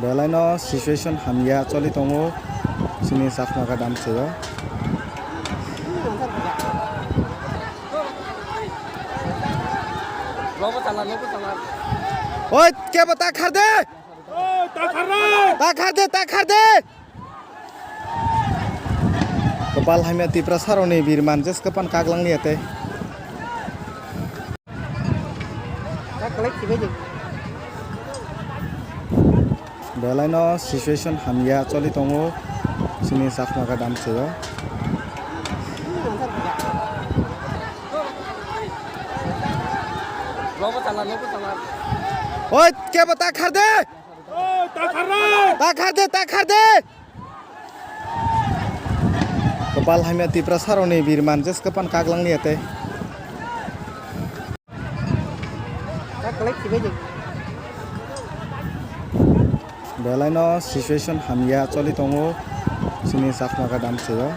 Belai no situation hamya choli tongo sini sakma ka dam seyo. Oi, क्या बता खर दे? ता खर दे. Kepal hamya tipra saroni birman jes kapan kaglang ni ate. Belai no situation hamya choli tongo sini sakma ka dam seyo. Oi, क्या बता खर दे? ता खर दे. Kepal hamya tipra saroni birman jes kapan kaglang ni ate. Belai no situation hamya choli tongo sini sakma ka dam seyo.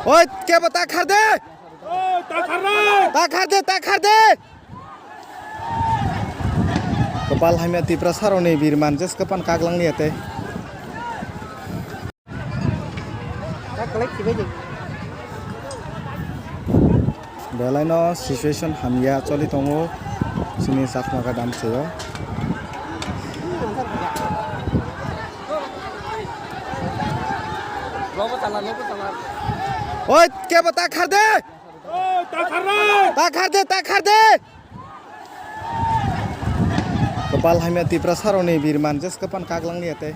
Oi, क्या बता खर दे? ता खर दे. Kepal hamya tipra saroni birman jes kapan kaglang ni ate. Belai no situation hamya choli tongo sini sakma ka dam seyo. Oi, क्या बता खर दे? ता खर दे. Kepal hamya tipra saroni birman jes kapan kaglang ni ate.